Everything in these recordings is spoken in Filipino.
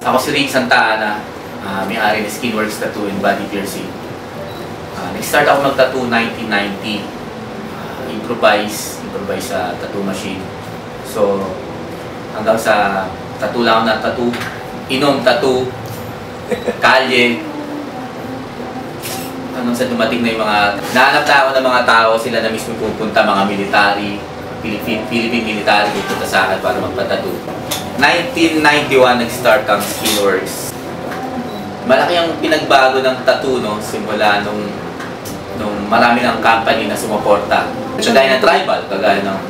Ako si Rick Santa Ana, may-ari ng Skinworks Tattoo and Body Piercing. Nag-start ako mag-tattoo 1990. Improvise sa tattoo machine. So, hanggang sa tattoo lang na tattoo, inom tattoo, kalye. Hanggang sa dumating na yung mga, nahanap na ako ng mga tao, sila na mismo pupunta, mga military, Philippine military, pupunta sa akin para magpa-tattoo. 1991 nag-start ang Skinworks. Malaki ang pinagbago ng tattoo, no? Simula nung marami ng company na sumuporta. Kagaya ng tribal, kagaya ng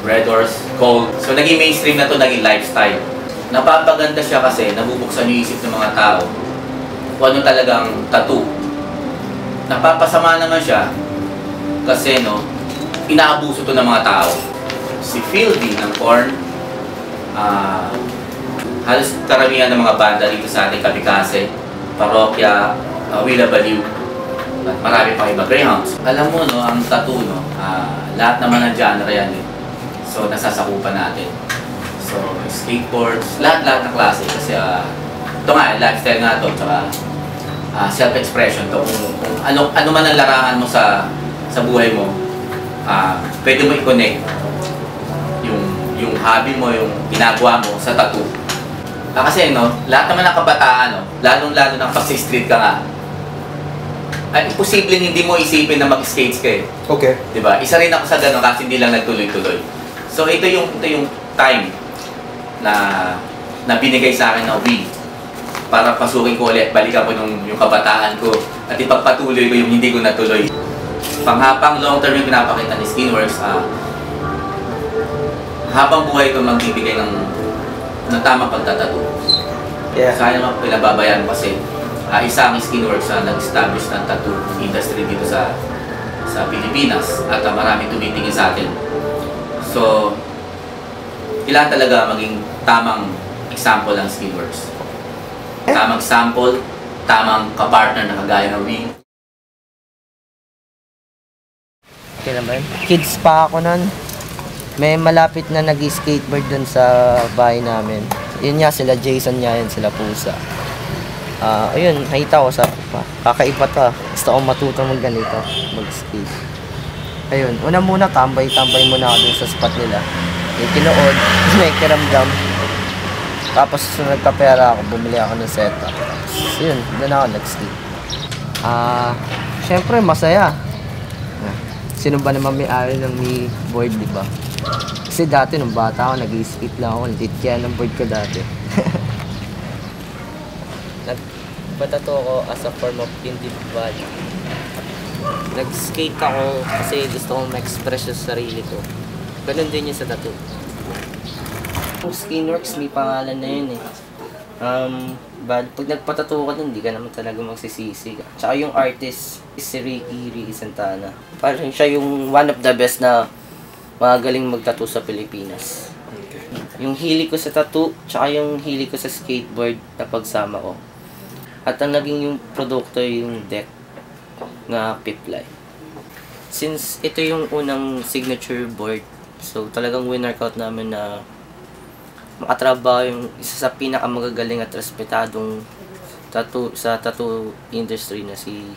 Red Horse, Cold. So naging mainstream na to, naging lifestyle. Napapaganda siya kasi nabubuksan yung isip ng mga tao kung ano talagang tattoo. Napapasama naman siya kasi inaabuso to ng mga tao. Si Phil D ng Korn, halos karamihan ng mga banda dito sa ating Kamikaze, Parokya, Willa Baliw, at marami pang iba, Greyhounds. Alam mo, ang tattoo, lahat naman ng genre yan eh. So, nasasakupan natin. So, skateboards, lahat na klase. Kasi, ito nga, lifestyle nga ito, tsaka self-expression to. Kung ano man ang larangan mo sa buhay mo, pwede mo i-connect yung hobby mo, yung ginagawa mo sa tattoo. Kasi lahat naman ng kabataan, lalong-lalo na kapag street ka nga, ay imposibleng hindi mo isipin na mag-skates ka eh. Okay. Diba? Isa rin ako sa gano'n kasi hindi lang nagtuloy-tuloy. So ito yung time na binigay sa akin na will para pasukin ko ulit, balikan ko yung kabataan ko at ipagpatuloy ko yung hindi ko natuloy. Panghapang long-term yung pinapakita ni Skinworks, habang buhay ko magbibigay ng tamang pagtatattoo. Yeah. Sayang ako pinababayaan kasi isa ang Skinworks na nag-establish ng tattoo industry dito sa Pilipinas at maraming tumitingin sa atin. So, kailangan talaga maging tamang example ng Skinworks. Tamang example, tamang kapartner na kagaya ng Wing. Okay naman. Kids pa ako nun. May malapit na nag-skateboard dun sa bahay namin. Yun nga, sila Jason niya yun, sila Pusa. Ayun, nakita ko sa kakaiba to. Gusto kong matutong ganito, mag-skate. Ayun, una muna, tambay muna ako dun sa spot nila. Yung kinood, may kiramdam. Tapos nagkapera ako, bumili ako ng setup. Tapos yun, doon ako nag-skate. Siyempre, masaya. Sino ba naman may-ari ng may board, di ba? Kasi dati, nung bata ako, nag-skate lang ako. Lit kaya ng board ko dati. Nagpatato ako as a form of individual. Nag-skate ako kasi gusto kong ma-express yung sarili ko. Ganun din yung sa tattoo. Yung Skinworks, may pangalan na yun eh. Pag nagpatato ka dun, hindi ka naman talaga magsisisi. Tsaka yung artist is si Ricky Santana. Parang siya yung one of the best na magaling magtattoo sa Pilipinas. Okay. Yung hili ko sa tattoo, tsaka yung hili ko sa skateboard na pagsama ko. At ang naging yung produkto yung deck na Piply. Since ito yung unang signature board, so talagang winner-out namin na makatrabaho yung isa sa pinakamagagaling at respetadong tattoo sa tattoo industry na si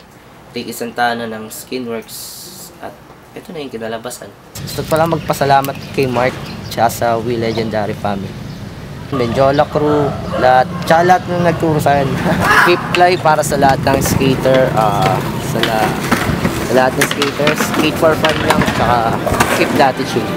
Ricky Santana ng Skinworks. At ito na yung kinalabasan. Gusto pala magpasalamat kay Mark tsaka sa We Legendary Family. Menjola Crew, tsaka lahat na nagturo sa akin. Piply para sa lahat ng skater, sa lahat ng skaters. Skate for fun lang, tsaka keep latitude.